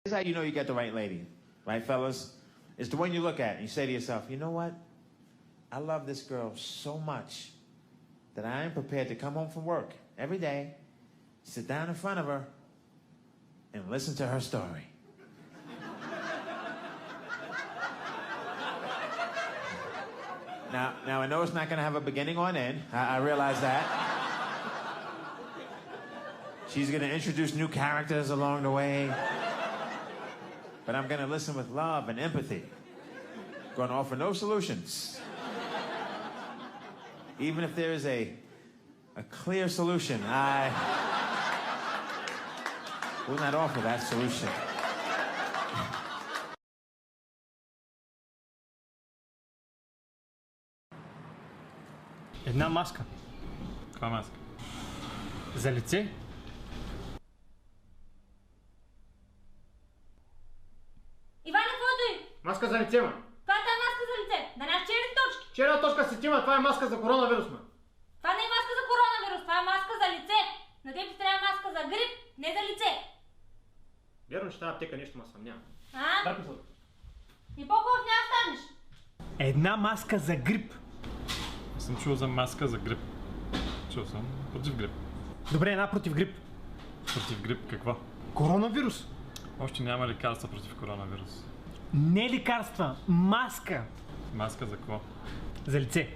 Here's how you know you got the right lady, right, fellas? It's the one you look at and you say to yourself, you know what? I love this girl so much that I am prepared to come home from work every day, sit down in front of her, and listen to her story. Now I know it's not going to have a beginning or an end. I realize that. She's going to introduce new characters along the way. But I'm going to listen with love and empathy. Going to offer no solutions. Even if there is a clear solution, I will not offer that solution. Една маска. Каква маска? За лице. Иване, какво е? Маска за лице, ма. Това е маска за лице. Да нямаш черни точки. Черна точка си тима, това е маска за коронавирус, ма. Това не е маска за коронавирус, това е маска за лице. На теб ти трябва маска за грип, не за лице. Вярно, че тази аптека нещо ма съмнявам. А? Да, И по-хубав няма станеш. Една маска за грип. Не съм чул за маска за грип. Чул съм против грип. Добре, една против грип. Против грип какво? Коронавирус. Още няма лекарства против коронавирус. Не лекарства, маска. Маска за какво? За лице.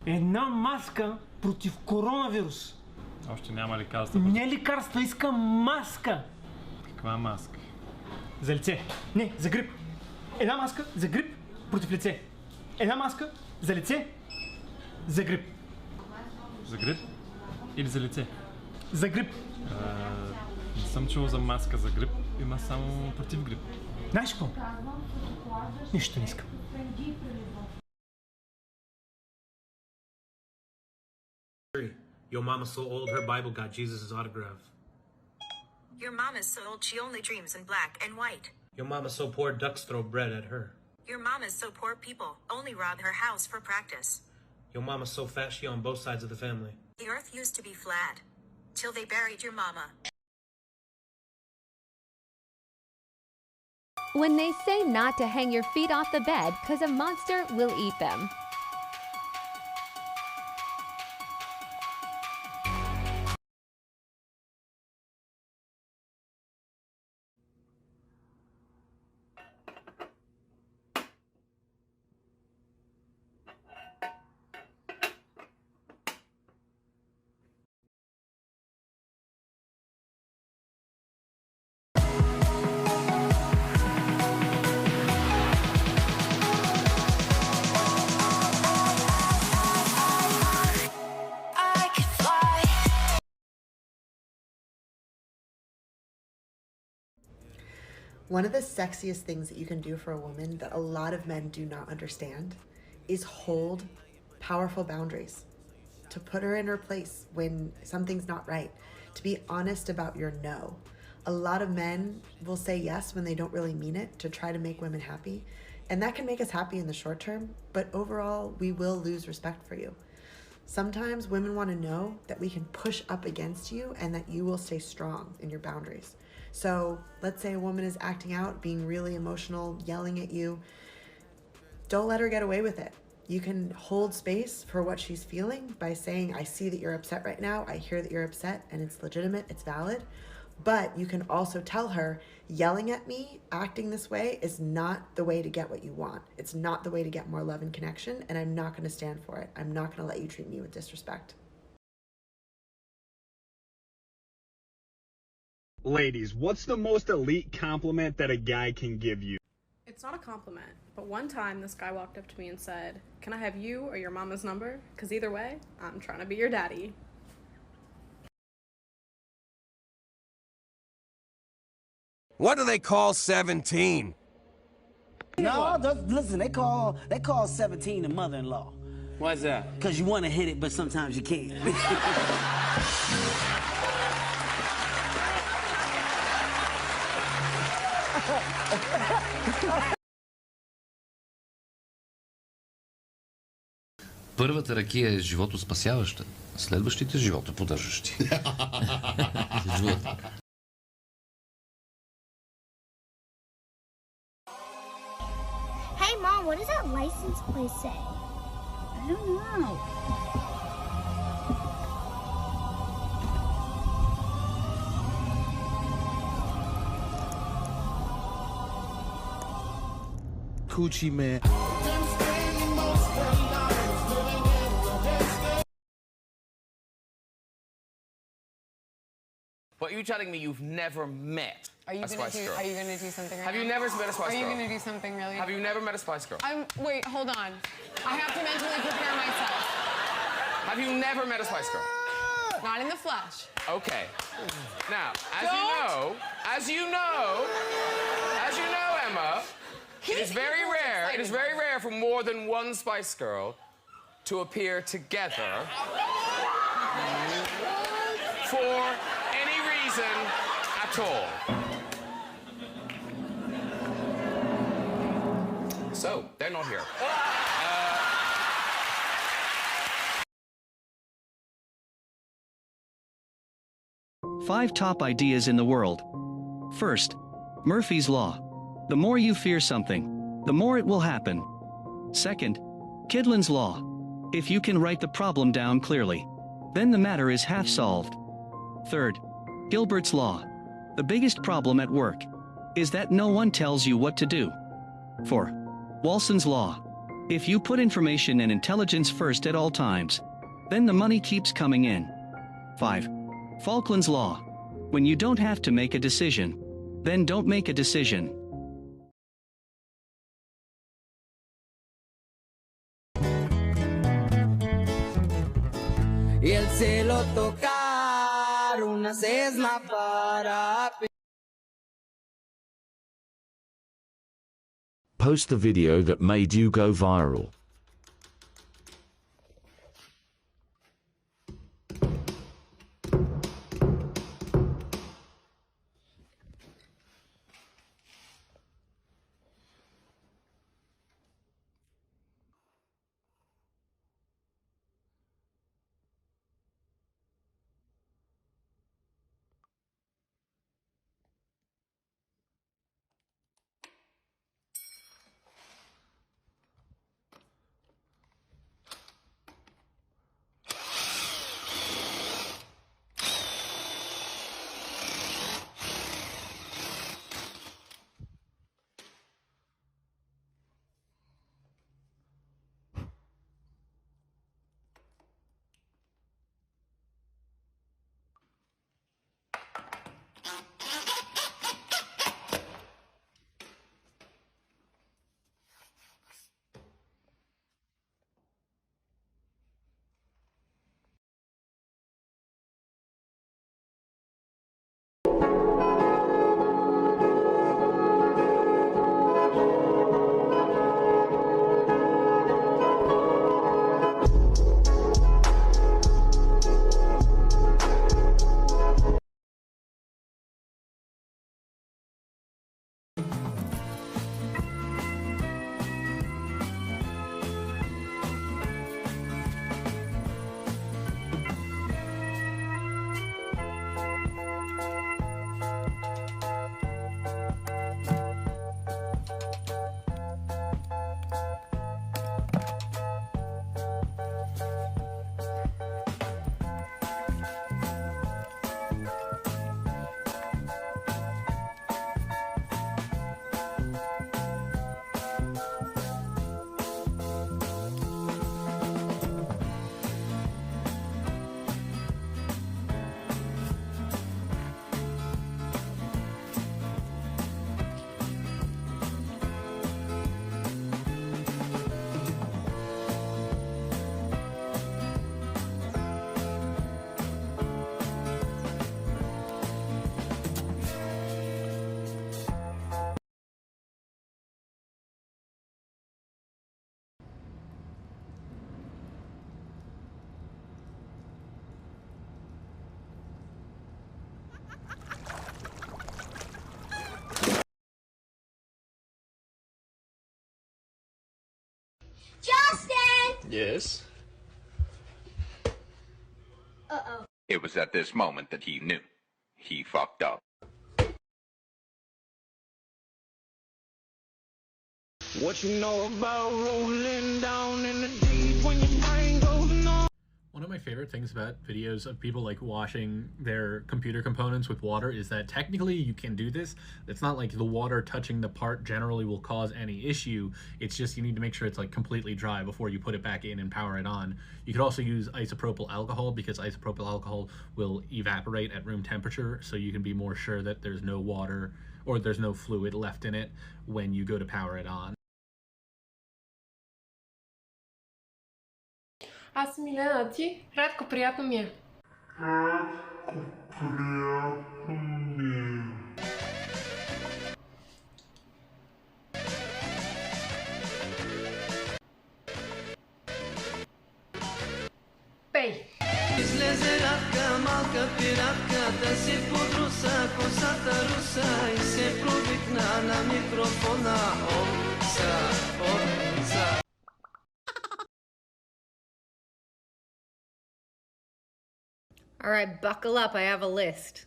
Една маска против коронавирус. Още няма лекарства. Не лекарства, искам маска. Каква маска? За лице. Не, за грип. Една маска за грип против лице. Една маска за лице за грип. За грип? Или за лице? За грип. Не съм чул за маска за грип. Има само против грип. Знаеш какво? Нищо не искам. Your mama's so old, her Bible got Jesus' autograph. Your mom is so old she only dreams in black and white. Your mama's so poor, ducks throw bread at her. Your mom is so poor people only rob her house for practice. Your mama's so fat she on both sides of the family. The earth used to be flat. Till they buried your mama. When they say not to hang your feet off the bed because a monster will eat them. One of the sexiest things that you can do for a woman that a lot of men do not understand is hold powerful boundaries, to put her in her place when something's not right, to be honest about your no. A lot of men will say yes when they don't really mean it to try to make women happy, and that can make us happy in the short term, but overall we will lose respect for you. Sometimes women want to know that we can push up against you and that you will stay strong in your boundaries. So let's say a woman is acting out, being really emotional, yelling at you. Don't let her get away with it. You can hold space for what she's feeling by saying, I see that you're upset right now. I hear that you're upset and it's legitimate, it's valid. But you can also tell her, yelling at me, acting this way is not the way to get what you want. It's not the way to get more love and connection, and I'm not going to stand for it. I'm not going to let you treat me with disrespect. Ladies, what's the most elite compliment that a guy can give you? It's not a compliment, but one time this guy walked up to me and said, "Can I have you or your mama's number? Because either way, I'm trying to be your daddy." What do they call 17? No, listen, they call 17 the mother-in-law. Why's that? Because you want to hit it, but sometimes you can't. Първата ракия е животоспасяваща, следващите животоподдържащи. Hey, Mom, what does that license plate say? I don't know. Coochie man. What are you telling me you've never met Are you a gonna Spice do? Girl? Are you gonna do something? Right Have you now? never met a Spice Are Girl? you gonna do something really? Have you never met a Spice Girl? Wait, hold on. I have to mentally prepare myself. Have you never met a Spice Girl? Not in the flesh. Okay. Now, as you know, Emma, it is very rare. It is very rare for more than one Spice Girl to appear together for any reason at all. So, they're not here. 5 top ideas in the world. First, Murphy's Law. The more you fear something, the more it will happen. Second, Kidlin's Law. If you can write the problem down clearly, then the matter is half solved. Third, Gilbert's Law. The biggest problem at work is that no one tells you what to do. 4. Walson's Law. If you put information and intelligence first at all times, then the money keeps coming in. 5. Falkland's Law. When you don't have to make a decision, then don't make a decision. Y el cielo tocar una cesna para... Post the video that made you go viral. Justin! Yes? Uh-oh. It was at this moment that he knew. He fucked up. What you know about rolling down in the deep when your brain goes numb? One of my favorite things about videos of people like washing their computer components with water is that technically you can do this. It's not like the water touching the part generally will cause any issue. It's just you need to make sure it's like completely dry before you put it back in and power it on. You could also use isopropyl alcohol because isopropyl alcohol will evaporate at room temperature, so you can be more sure that there's no water or there's no fluid left in it when you go to power it on. Аз съм Милена, ти? Радко, приятно ми е. Пей! Излезе радка, малка пиратка, да си подруса косата руса и се провикна на микрофона. Отца, отца. Alright, buckle up, I have a list.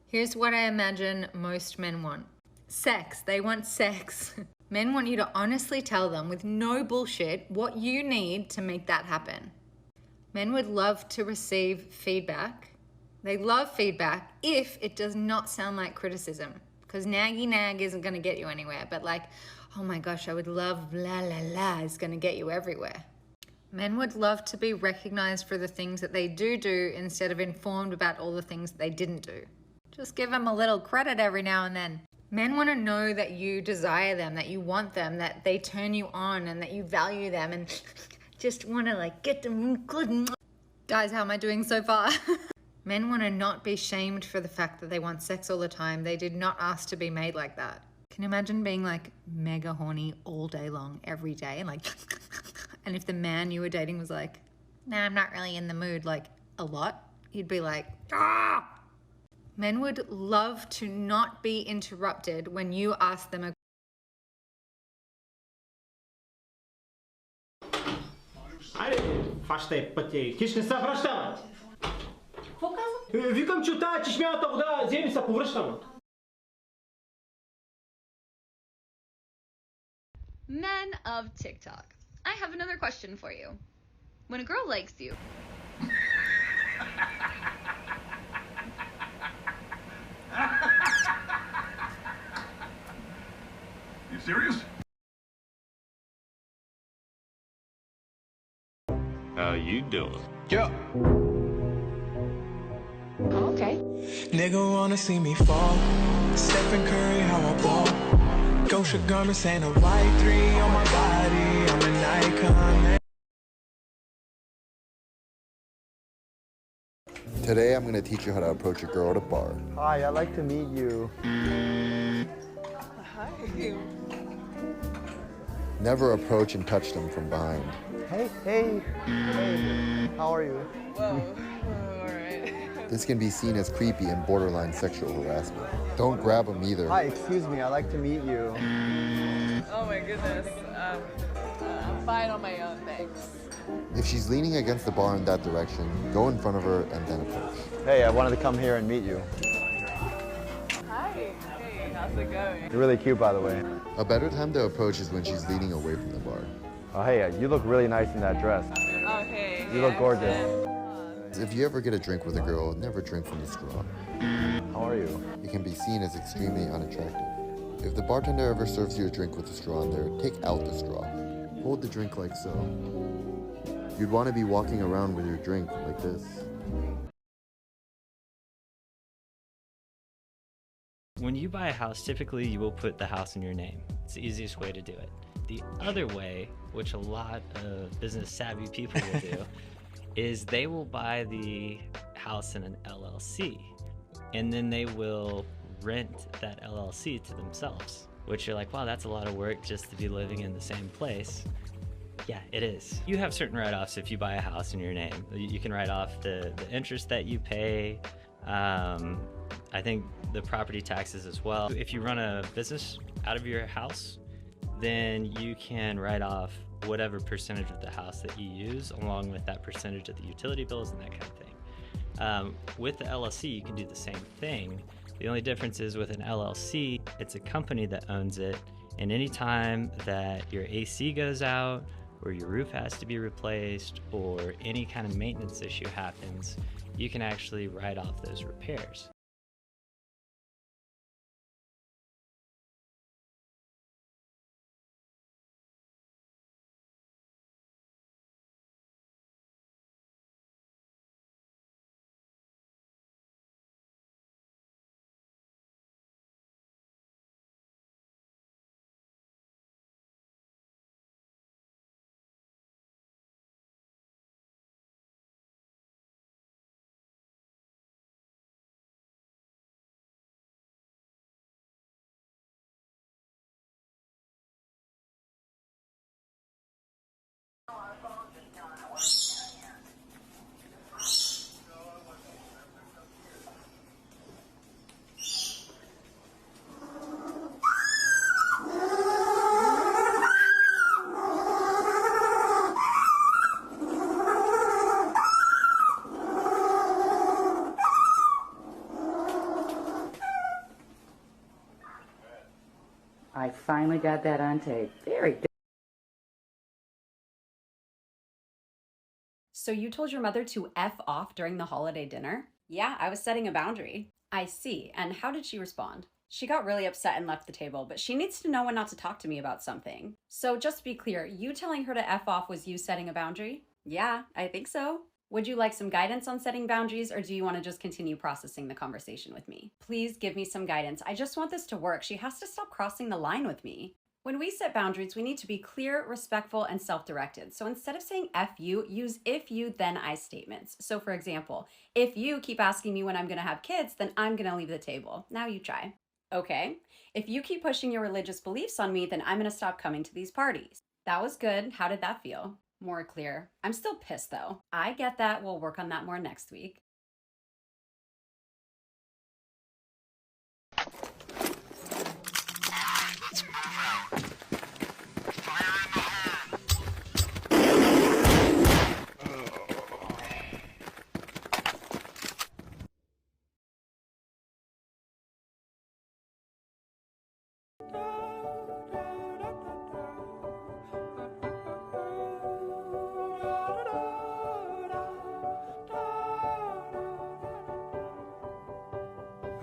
Here's what I imagine most men want. Sex. They want sex. Men want you to honestly tell them with no bullshit what you need to make that happen. Men would love to receive feedback. They love feedback if it does not sound like criticism. Because naggy nag isn't going to get you anywhere. But like, oh my gosh, I would love la la la is going to get you everywhere. Men would love to be recognized for the things that they do instead of informed about all the things that they didn't do. Just give them a little credit every now and then. Men want to know that you desire them, that you want them, that they turn you on and that you value them and just want to like get them good. Guys, how am I doing so far? Men want to not be shamed for the fact that they want sex all the time. They did not ask to be made like that. Can you imagine being like mega horny all day long, every day, and like and if the man you were dating was like, nah, I'm not really in the mood, like a lot, you'd be like, ah! Men would love to not be interrupted when you ask them a Айде, фащай пъти, хищ не се връщам. Какво каза? Викам, че от тази чешмяната вода вземи се повръщам. Men of TikTok. I have another question for you. When a girl likes you, You serious? How you doing? Yeah. okay. Nigga wanna see me fall. Stephen Curry, how I ball. Gosha garments and a white 3 on my body. I'm an icon. Today I'm going to teach you how to approach a girl at a bar. Hi, I'd like to meet you. Hi. Never approach and touch them from behind. Hey, how are you? Whoa, alright. This can be seen as creepy and borderline sexual harassment. Don't grab them either. Hi, excuse me, I'd like to meet you. Oh my goodness. I'm fine on my own, thanks. If she's leaning against the bar in that direction, go in front of her and then approach. Hey, I wanted to come here and meet you. Hi, hey, how's it going? You're really cute, by the way. A better time to approach is when she's leaning away from the bar. Oh, hey, you look really nice in that dress. Oh, hey. You look gorgeous. If you ever get a drink with a girl, never drink from the straw. How are you? It can be seen as extremely unattractive. If the bartender ever serves you a drink with a straw in there, take out the straw. Hold the drink like so. You'd want to be walking around with your drink like this. When you buy a house, typically you will put the house in your name. It's the easiest way to do it. The other way, which a lot of business savvy people will do, is they will buy the house in an LLC, and then they will rent that LLC to themselves, which you're like, wow, that's a lot of work just to be living in the same place. Yeah, it is. You have certain write-offs if you buy a house in your name. You can write off the interest that you pay, I think the property taxes as well. If you run a business out of your house, then you can write off whatever percentage of the house that you use, along with that percentage of the utility bills and that kind of thing. With the LLC, you can do the same thing. The only difference is with an LLC, it's a company that owns it, and anytime that your AC goes out, or your roof has to be replaced, or any kind of maintenance issue happens, you can actually write off those repairs. I finally got that on tape. Very good. So you told your mother to F off during the holiday dinner? Yeah, I was setting a boundary. I see. And how did she respond? She got really upset and left the table, but she needs to know when not to talk to me about something. So just to be clear, you telling her to F off was you setting a boundary? Yeah, I think so. Would you like some guidance on setting boundaries, or do you want to just continue processing the conversation with me? Please give me some guidance. I just want this to work. She has to stop crossing the line with me. When we set boundaries, we need to be clear, respectful, and self-directed. So instead of saying F you, use if you, then I statements. So for example, if you keep asking me when I'm gonna have kids, then I'm gonna leave the table. Now you try. Okay. If you keep pushing your religious beliefs on me, then I'm gonna stop coming to these parties. That was good. How did that feel? More clear. I'm still pissed though. I get that. We'll work on that more next week.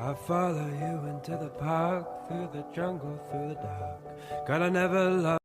I'll follow you into the park, through the jungle, through the dark. God, I never loved.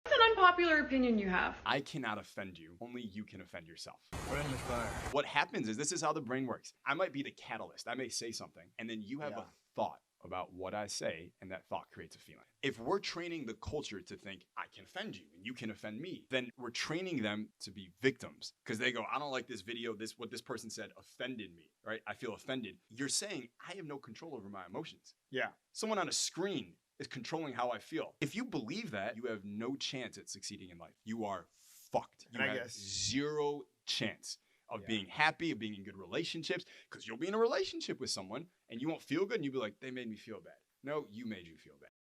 What's an unpopular opinion you have? I cannot offend you. Only you can offend yourself. We're in the fire. What happens is, this is how the brain works. I might be the catalyst. I may say something, and then you have a thought about what I say, and that thought creates a feeling. If we're training the culture to think, I can offend you and you can offend me, then we're training them to be victims, because they go, I don't like this video, what this person said offended me, right? I feel offended. You're saying, I have no control over my emotions. Yeah. Someone on a screen is controlling how I feel. If you believe that, you have no chance at succeeding in life. You are fucked. You have zero chance of being happy, of being in good relationships, because you'll be in a relationship with someone and you won't feel good and you'll be like, they made me feel bad. No, you made you feel bad.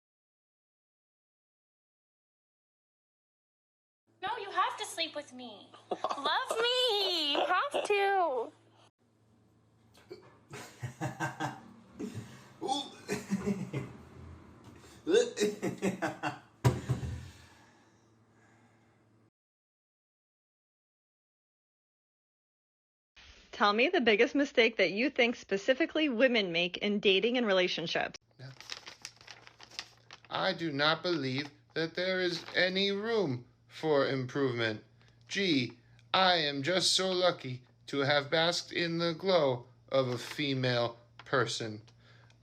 No, you have to sleep with me. Love me. You have to. Tell me the biggest mistake that you think specifically women make in dating and relationships. I do not believe that there is any room for improvement. Gee, I am just so lucky to have basked in the glow of a female person.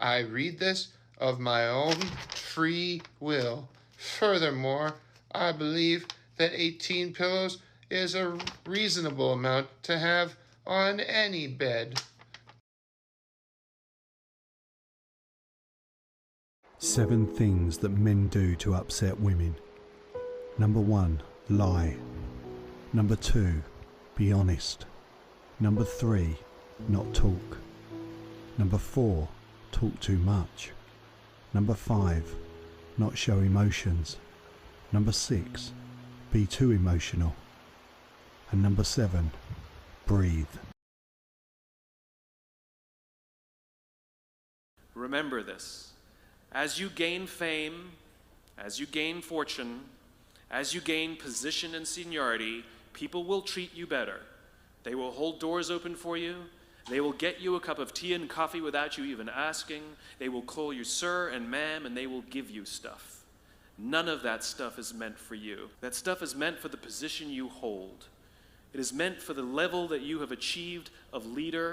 I read this of my own free will. Furthermore, I believe that 18 pillows is a reasonable amount to have on any bed. 7 things that men do to upset women. Number 1, lie. Number 2, be honest. Number 3, not talk. Number 4, talk too much. Number 5, not show emotions. Number 6, be too emotional. And number 7, breathe. Remember this. As you gain fame, as you gain fortune, as you gain position and seniority, people will treat you better. They will hold doors open for you. They will get you a cup of tea and coffee without you even asking. They will call you sir and ma'am, and they will give you stuff. None of that stuff is meant for you. That stuff is meant for the position you hold. It is meant for the level that you have achieved of leader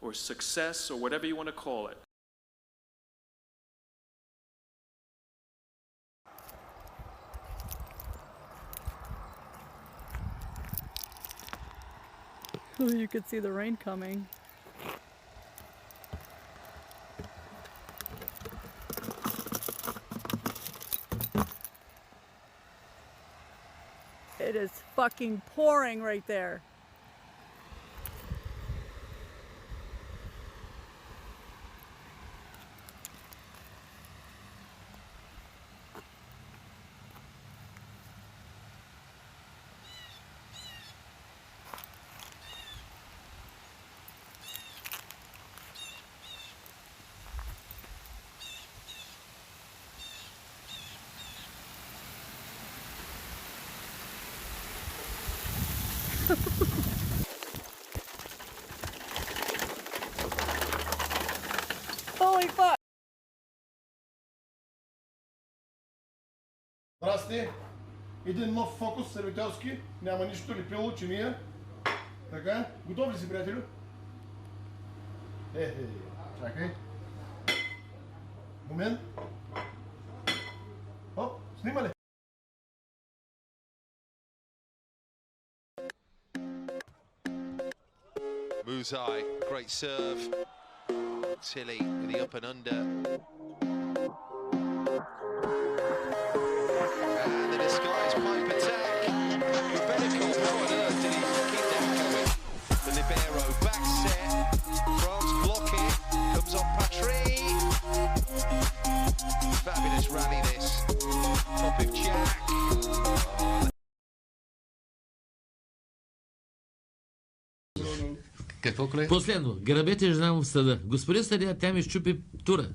or success or whatever you want to call it. You could see the rain coming. It is fucking pouring right there. Holy fuck! Здрасти! Един нов фокус сервителски. Няма нищо лепило, чиния. Така, готов ли си, приятелю? Чакай. Момент. Оп, снима ли? Muzai, great serve. Tilly with the up and under. And the disguised pipe attack. Benikov, how on earth did he keep that going? The libero back set. France block it. Comes off Patry. Fabulous rally this. Top of Jack. Какво, колега? Последно. Грабете жена му в съда. Господин съдия, тя ми щупи тура.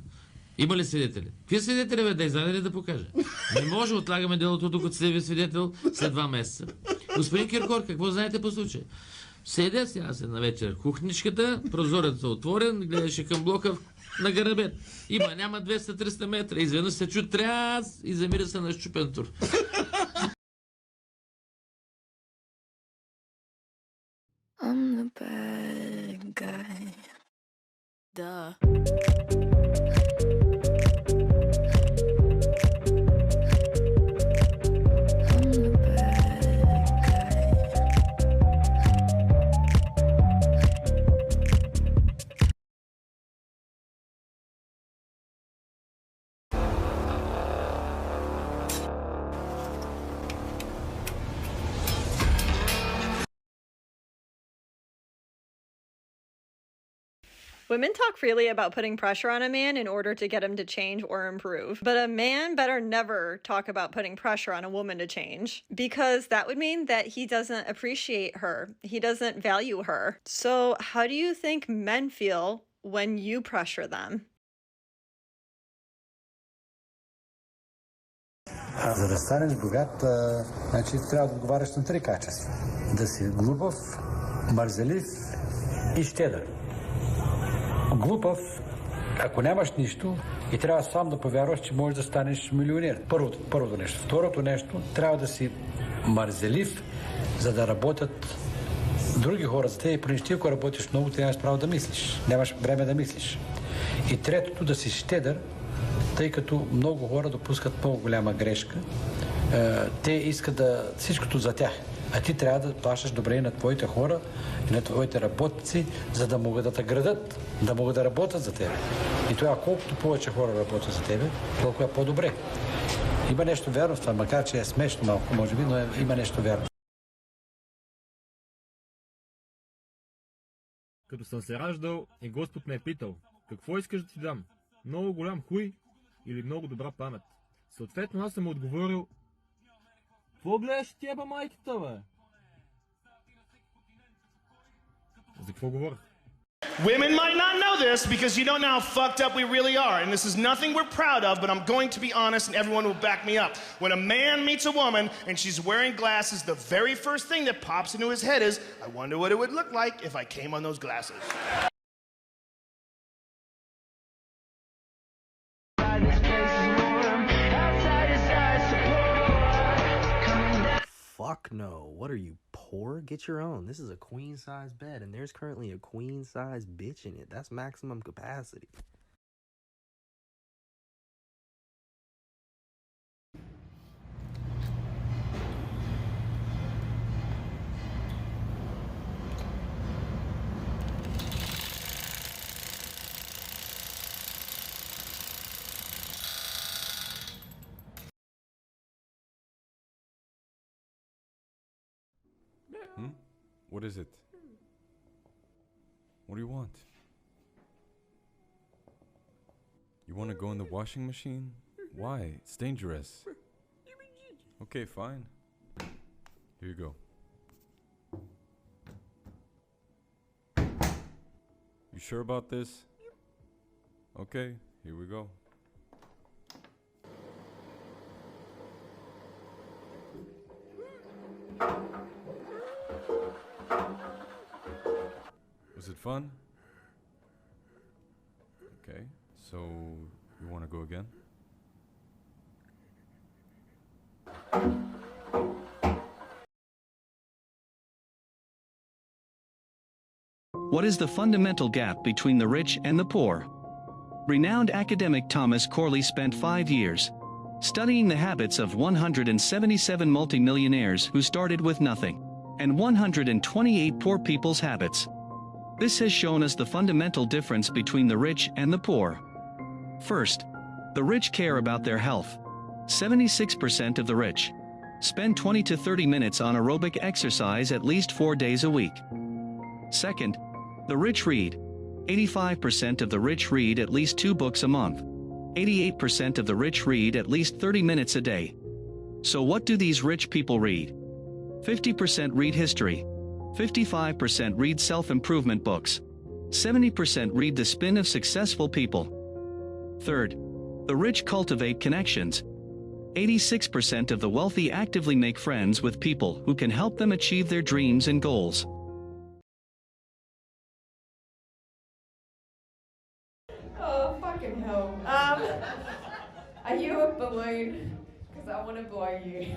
Има ли свидетели? Какви свидетели, бе? Да извади ли да покажа? Не може, отлагаме делото, докато се яви свидетел след 2 месеца. Господин Киркор, какво знаете по случая? Седя сега се на вечер в кухничката, прозорецът е отворен, гледаше към блока на грабет. Няма 200-300 метра. Изведнъж се чу тряс и замира се на щупен тур. I'm the bad guy. Duh. Women talk freely about putting pressure on a man in order to get him to change or improve. But a man better never talk about putting pressure on a woman to change, because that would mean that he doesn't appreciate her. He doesn't value her. So how do you think men feel when you pressure them? За да станеш богат, значи трябва да отговаряш на 3 качества. Да си глупав, мързелив и щедър. Глупав, ако нямаш нищо и трябва сам да повярваш, че можеш да станеш милионер. Първото нещо. Второто нещо, трябва да си мързелив, за да работят други хора за теб. Понеже ти, ако работиш много, ти нямаш право да мислиш. Нямаш време да мислиш. И третото, да си щедър, тъй като много хора допускат много голяма грешка. Те искат да всичкото за тях. А ти трябва да плащаш добре на твоите хора и на твоите работници, за да могат да те градат, да могат да работят за тебе. И това, колкото повече хора работят за тебе, толкова е по-добре. Има нещо вярно в това, макар че е смешно малко, може би, но има нещо вярно. Като съм се раждал и Господ ме е питал, какво искаш да ти дам? Много голям хуй или много добра памет? Съответно аз съм отговорил, какво гледаш тя, бе, майката, бе? За какво говоря? Women might not know this because you don't know how fucked up we really are. And this is nothing we're proud of, but I'm going to be honest and everyone will back me up. When a man meets a woman and she's wearing glasses, the very first thing that pops into his head is, I wonder what it would look like if I came on those glasses. Fuck no. What are you, poor? Get your own. This is a queen size bed and there's currently a queen size bitch in it. That's maximum capacity. What is it? What do you want? You want to go in the washing machine? Why? It's dangerous. Okay, fine. Here you go. You sure about this? Okay, here we go. Was it fun? Okay, so you want to go again? What is the fundamental gap between the rich and the poor? Renowned academic Thomas Corley spent 5 years studying the habits of 177 multimillionaires who started with nothing, and 128 poor people's habits. This has shown us the fundamental difference between the rich and the poor. First, the rich care about their health. 76% of the rich spend 20 to 30 minutes on aerobic exercise at least 4 days a week. Second, the rich read. 85% of the rich read at least 2 books a month. 88% of the rich read at least 30 minutes a day. So what do these rich people read? 50% read history. 55% read self-improvement books. 70% read The Spin of Successful People. Third, the rich cultivate connections. 86% of the wealthy actively make friends with people who can help them achieve their dreams and goals. Oh, fucking hell. Are you a balloon? Because I want to blow you.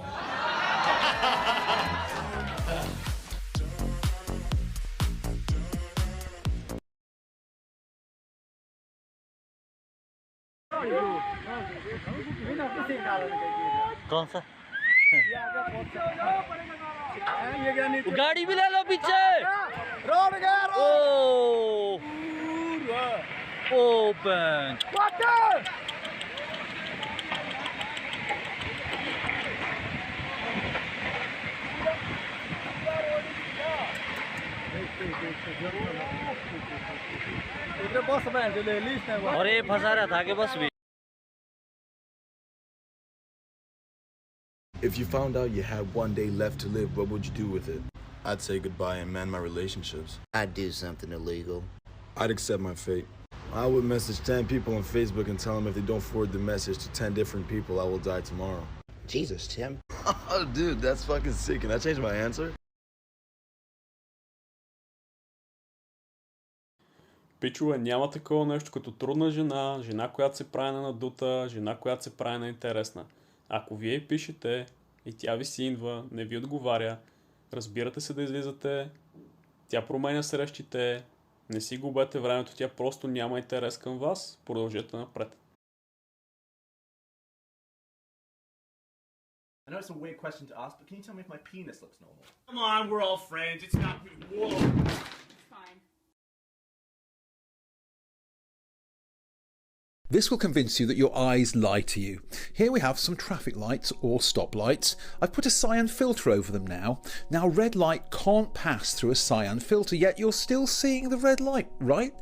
कौन सा गाड़ी भी ले लो पीछे ओ bank और ये फंसा रहा था कि बस भी If you found out you had 1 day left to live, what would you do with it? I'd say goodbye and mend my relationships. I'd do something illegal. I'd accept my fate. I would message 10 people on Facebook and tell them if they don't forward the message to 10 different people, I will die tomorrow. Jesus, Tim. Oh, dude, that's fucking sick. Can I change my answer? Пичове, няма такова нещо като трудна жена, жена, която се прави на надута, жена, която се прави на интересна. Ако вие пишете и тя ви синва, не ви отговаря, разбирате се да излизате, тя променя срещите, не си губете времето, тя просто няма интерес към вас, продължете напред. I know it's a weird question to ask, but can you tell me if my penis looks normal? Come on, we're all friends. It's not. Whoa. This will convince you that your eyes lie to you. Here we have some traffic lights or stoplights. I've put a cyan filter over them now. Now red light can't pass through a cyan filter, yet you're still seeing the red light, right?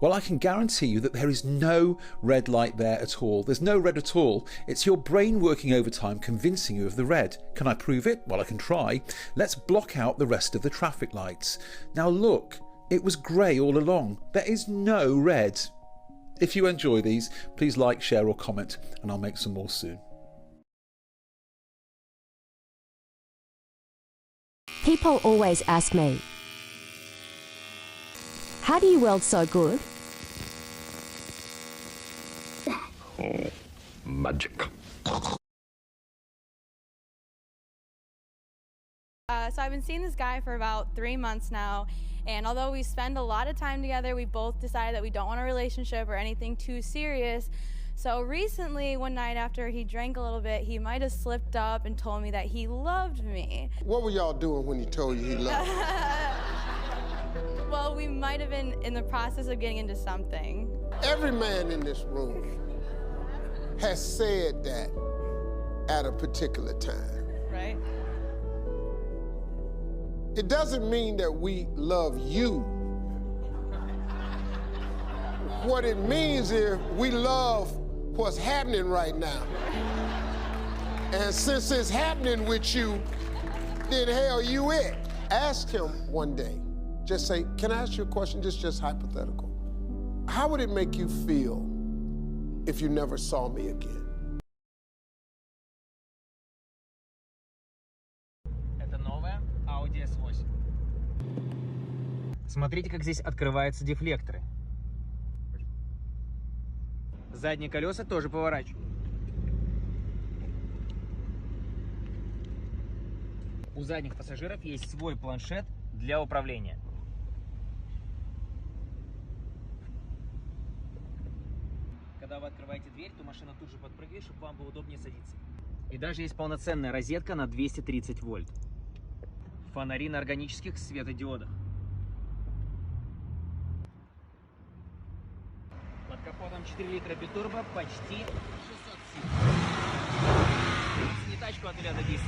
Well, I can guarantee you that there is no red light there at all. There's no red at all. It's your brain working overtime convincing you of the red. Can I prove it? Well, I can try. Let's block out the rest of the traffic lights. Now look. It was grey all along. There is no red. If you enjoy these, please like, share or comment, and I'll make some more soon. People always ask me, how do you weld so good? Oh, magic. So I've been seeing this guy for about 3 months now, and although we spend a lot of time together, we both decided that we don't want a relationship or anything too serious. So recently, one night after he drank a little bit, he might have slipped up and told me that he loved me. What were y'all doing when he told you he loved you? Well, we might have been in the process of getting into something. Every man in this room has said that at a particular time. Right? It doesn't mean that we love you. What it means is we love what's happening right now. And since it's happening with you, then hell, you it. Ask him one day, just say, can I ask you a question? Just hypothetical. How would it make you feel if you never saw me again? Это новая Audi S8. Смотрите, как здесь открываются дефлекторы. Задние колеса тоже поворачивают. У задних пассажиров есть свой планшет для управления. Когда вы открываете дверь, то машина тут же подпрыгивает, чтобы вам было удобнее садиться. И даже есть полноценная розетка на 230 вольт. Фонари на органических светодиодах. Под капотом 4 литра битурбо, почти 600 сил. Не тачку от 0 до 10.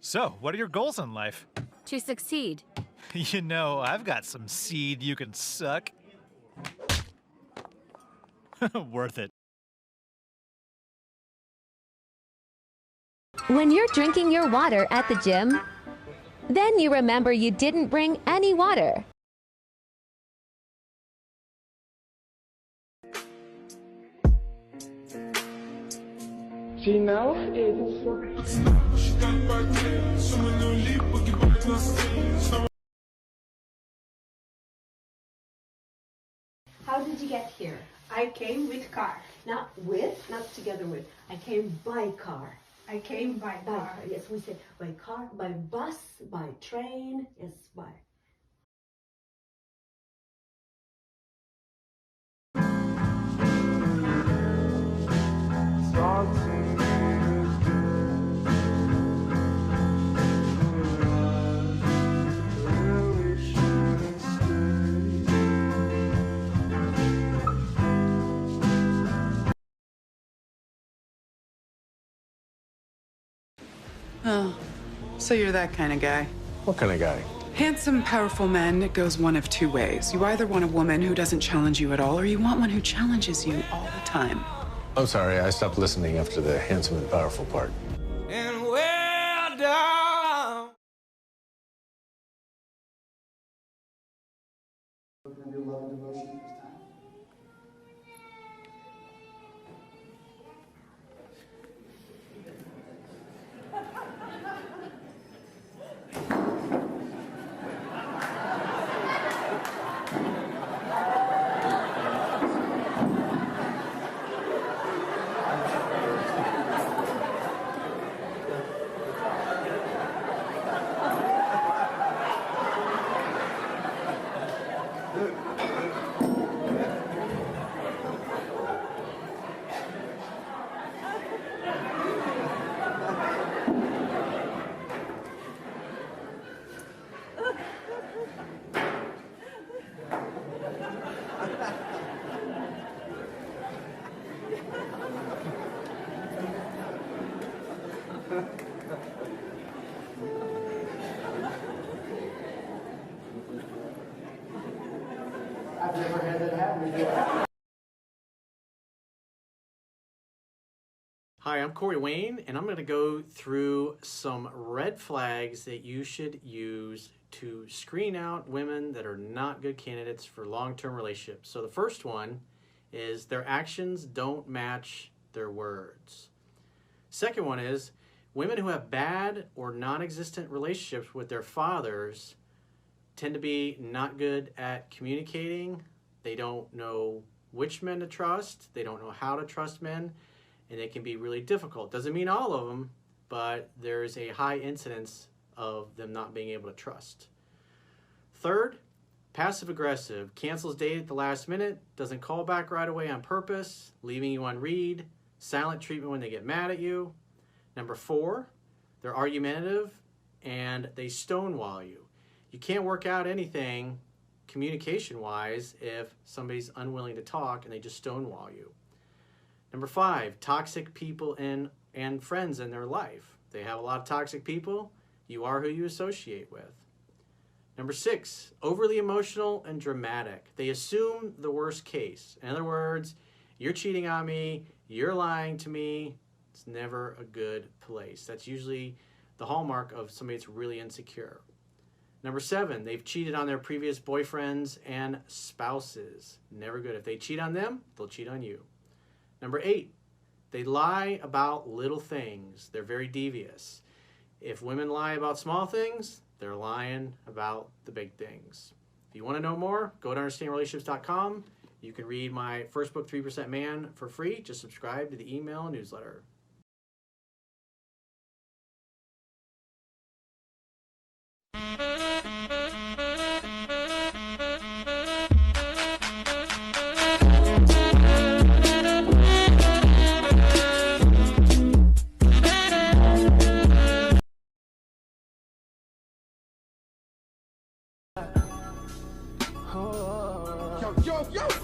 So, what are your goals in life? To succeed. You know, I've got some seed you can suck. Worth it. When you're drinking your water at the gym, then you remember you didn't bring any water. She knows it's... How did you get here? I came with car. Not with, not together with. I came by car. I came by car. Yes, we said by car, by bus, by train. Yes, by. Oh, so you're that kind of guy. What kind of guy? Handsome, powerful men, it goes one of two ways. You either want a woman who doesn't challenge you at all, or you want one who challenges you all the time. I'm sorry, I stopped listening after the handsome and powerful part. And well down. I've never had that happen before. Hi, Hi, I'm Corey Wayne, and I'm going to go through some red flags that you should use to screen out women that are not good candidates for long-term relationships. So the first one is their actions don't match their words. Second one is women who have bad or non-existent relationships with their fathers tend to be not good at communicating. They don't know which men to trust. They don't know how to trust men. And it can be really difficult. Doesn't mean all of them, but there's a high incidence of them not being able to trust. Third, passive-aggressive. Cancels date at the last minute, doesn't call back right away on purpose, leaving you on read, silent treatment when they get mad at you. Number 4, they're argumentative and they stonewall you. You can't work out anything communication-wise if somebody's unwilling to talk and they just stonewall you. Number 5, toxic people and friends in their life. They have a lot of toxic people. You are who you associate with. Number 6, overly emotional and dramatic. They assume the worst case. In other words, you're cheating on me, you're lying to me. It's never a good place. That's usually the hallmark of somebody that's really insecure. Number 7, they've cheated on their previous boyfriends and spouses. Never good. If they cheat on them, they'll cheat on you. Number 8, they lie about little things. They're very devious. If women lie about small things, they're lying about the big things. If you want to know more, go to understandingrelationships.com. You can read my first book, 3% Man, for free. Just subscribe to the email newsletter.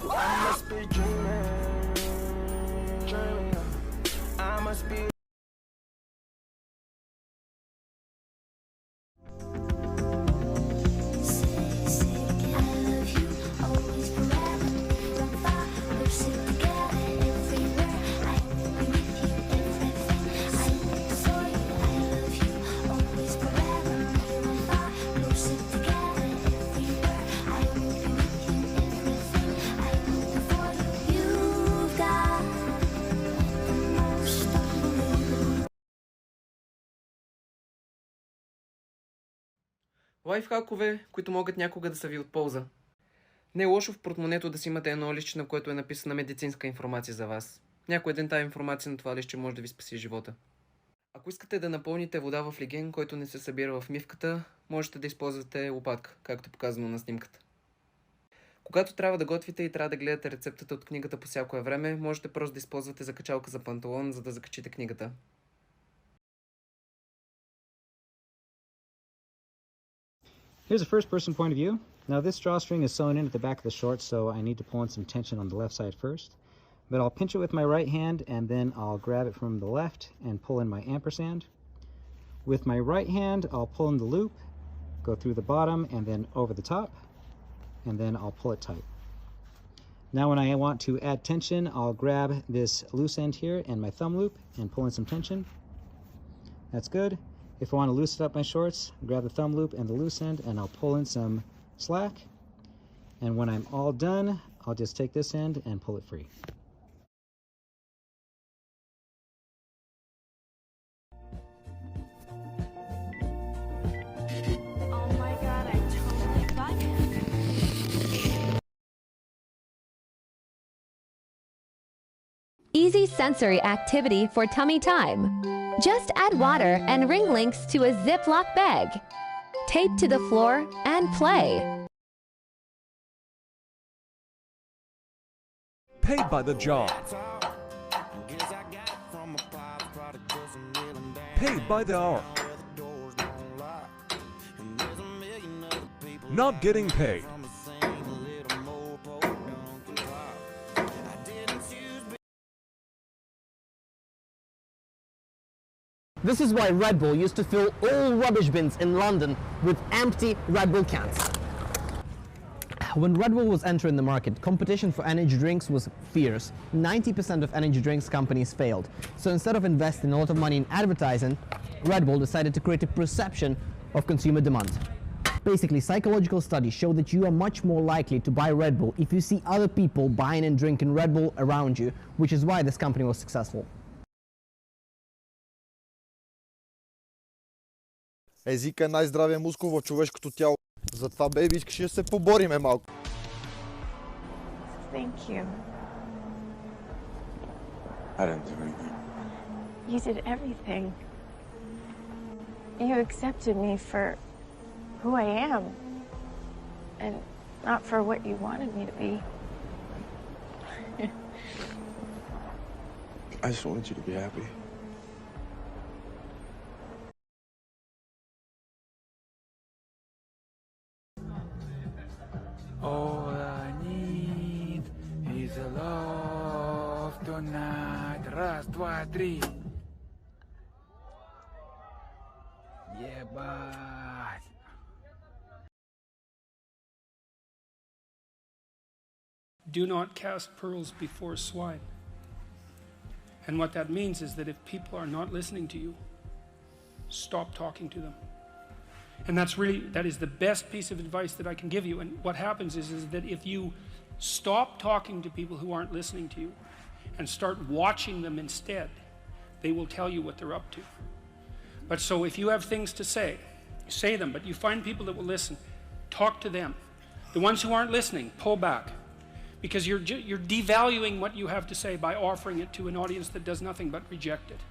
I must be dreaming, I must be. Лайфхакове, които могат някога да са ви от полза. Не е лошо в портмонето да си имате едно листче, на което е написана медицинска информация за вас. Някой ден тази информация на това листче може да ви спаси живота. Ако искате да напълните вода в леген, който не се събира в мивката, можете да използвате лопатка, както показано на снимката. Когато трябва да готвите и трябва да гледате рецептата от книгата по всяко време, можете просто да използвате закачалка за панталон, за да закачите книгата. Here's a first-person point of view. Now this drawstring is sewn in at the back of the shorts, so I need to pull in some tension on the left side first. But I'll pinch it with my right hand, and then I'll grab it from the left and pull in my ampersand. With my right hand, I'll pull in the loop, go through the bottom, and then over the top, and then I'll pull it tight. Now when I want to add tension, I'll grab this loose end here and my thumb loop and pull in some tension. That's good. If I want to loosen up my shorts, grab the thumb loop and the loose end, and I'll pull in some slack. And when I'm all done, I'll just take this end and pull it free. Oh my god, I totally got it. Easy sensory activity for tummy time. Just add water and ring links to a Ziploc bag. Tape to the floor and play. Paid by the job. Paid by the hour. Not getting paid. This is why Red Bull used to fill all rubbish bins in London with empty Red Bull cans. When Red Bull was entering the market, competition for energy drinks was fierce. 90% of energy drinks companies failed. So instead of investing a lot of money in advertising, Red Bull decided to create a perception of consumer demand. Basically, psychological studies show that you are much more likely to buy Red Bull if you see other people buying and drinking Red Bull around you, which is why this company was successful. Езика е най-здравия мускул в човешкото тяло. Затова, бейби, искаш да се побориме малко. Thank you. I didn't do anything. You did everything. You accepted me for who I am, and not for what you wanted me to be. I just wanted you to be happy. All I need is a love tonight. Раз, два, три. Ебать. Do not cast pearls before swine. And what that means is that if people are not listening to you, stop talking to them. And that is the best piece of advice that I can give you. And what happens is that if you stop talking to people who aren't listening to you and start watching them instead, they will tell you what they're up to. But so if you have things to say them, but you find people that will listen, talk to them. The ones who aren't listening, pull back. Because you're devaluing what you have to say by offering it to an audience that does nothing but reject it.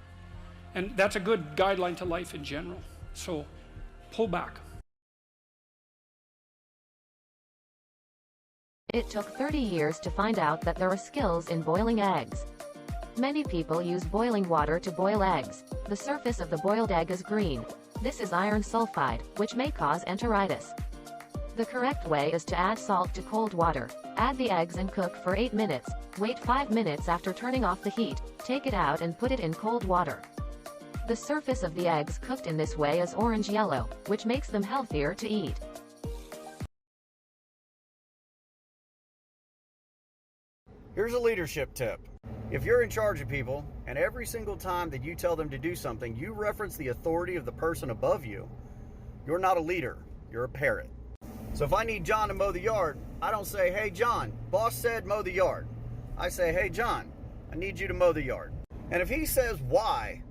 And that's a good guideline to life in general. So pull back. It took 30 years to find out that there are skills in boiling eggs. Many people use boiling water to boil eggs. The surface of the boiled egg is green. This is iron sulfide, which may cause enteritis. The correct way is to add salt to cold water. Add the eggs and cook for 8 minutes. Wait 5 minutes after turning off the heat. Take it out and put it in cold water. The surface of the eggs cooked in this way is orange-yellow, which makes them healthier to eat. Here's a leadership tip. If you're in charge of people, and every single time that you tell them to do something, you reference the authority of the person above you, you're not a leader, you're a parrot. So if I need John to mow the yard, I don't say, hey John, boss said mow the yard. I say, hey John, I need you to mow the yard. And if he says why,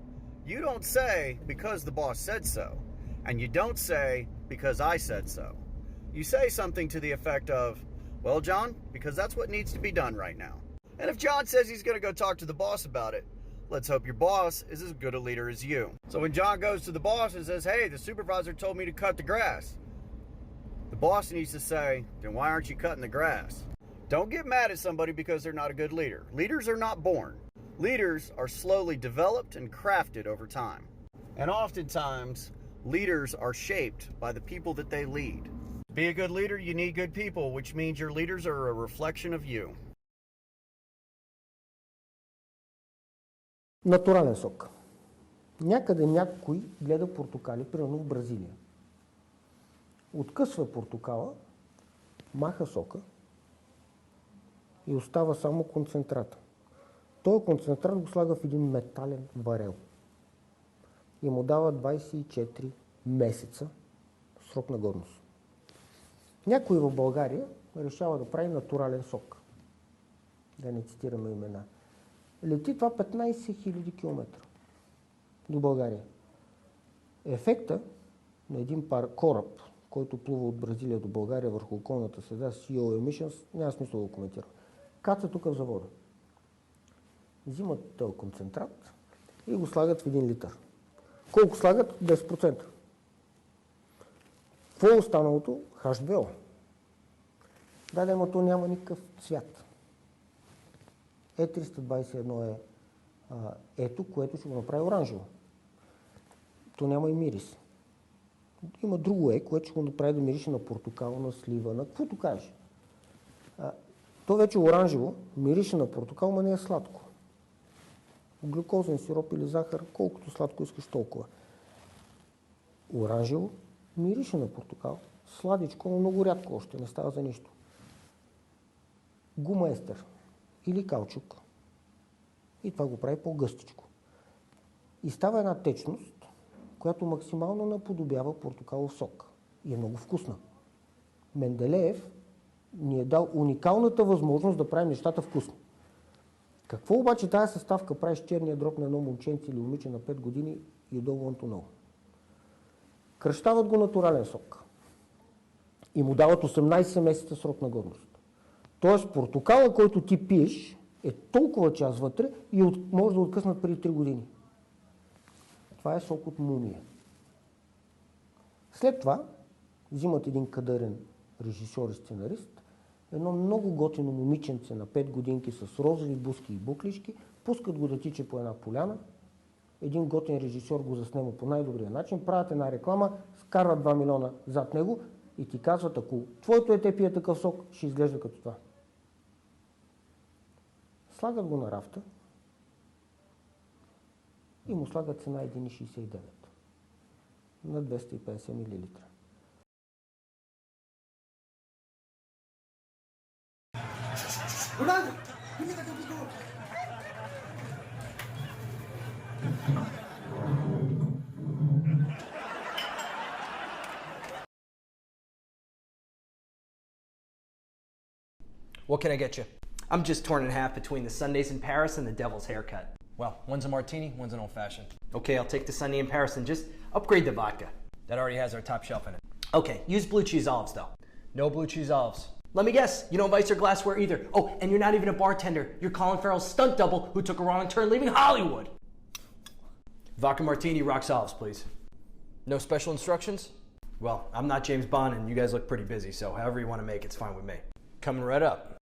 you don't say because the boss said so. And you don't say because I said so. You say something to the effect of, well John, because that's what needs to be done right now. And if John says he's going to go talk to the boss about it, let's hope your boss is as good a leader as you. So when John goes to the boss and says, hey, the supervisor told me to cut the grass, the boss needs to say, then why aren't you cutting the grass? Don't get mad at somebody because they're not a good leader. Leaders are not born. Leaders are slowly developed and crafted over time. And oftentimes, leaders are shaped by the people that they lead. To be a good leader, you need good people, which means your leaders are a reflection of you. Натурален сок. Някъде някой гледа портокали, примерно в Бразилия. Откъсва портокала, маха сока и остава само концентрата. Този концентрат го слага в един метален варел и му дава 24 месеца срок на годност. Някой в България решава да прави натурален сок. Да не цитираме имена. Лети това 15 000 км до България. Ефекта на един кораб, който плува от Бразилия до България върху околната среда с CO emissions, няма смисъл да го коментирам. Каца тук в завода. Взимат този концентрат и го слагат в 1 литър. Колко слагат? 10%. Какво е останалото? HBO. Да, но то няма никакъв цвят. Е321 е ето, което ще го направи оранжево. То няма и мирис. Има друго което ще го направи да мирише на портокал, на слива, на каквото кажеш. То вече оранжево мирише на портокал, но не е сладко. Глюкозен сироп или захар, колкото сладко искаш толкова. Оранжево мирише на портокал, сладичко, но много рядко още, не става за нищо. гума естер или каучук и това го прави по-гъстичко. И става една течност, която максимално наподобява портокалов сок и е много вкусна. Менделеев ни е дал уникалната възможност да правим нещата вкусни. Какво обаче тази съставка прави с черния дроб на едно момченце или момиче на 5 години и долу Антонов? Кръщават го натурален сок и му дават 18 месеца срок на годност. Тоест портокала, който ти пиеш, е толкова част вътре и може да откъснат преди 3 години. Това е сок от мумия. След това взимат един кадърен режисьор и сценарист, едно много готино момиченце на 5 годинки с розови буски и буклишки, пускат го да тича по една поляна, един готин режисьор го заснема по най-добрия начин, правят една реклама, скарват 2 милиона зад него и ти казват, ако твоето дете пие такъв сок, ще изглежда като това. Слагат го на рафта и му слагат цена 1,69 на 250 мл. What can I get you? I'm just torn in half between the Sundays in Paris and the Devil's Haircut. Well, one's a martini, one's an old-fashioned. Okay, I'll take the Sunday in Paris and just upgrade the vodka. That already has our top shelf in it. Okay, use blue cheese olives though. No blue cheese olives. Let me guess, you don't vice or glassware either. Oh, and you're not even a bartender. You're Colin Farrell's stunt double who took a wrong turn leaving Hollywood. Vodka martini, rocks olives, please. No special instructions? Well, I'm not James Bond and you guys look pretty busy, so however you want to make it's fine with me. Coming right up.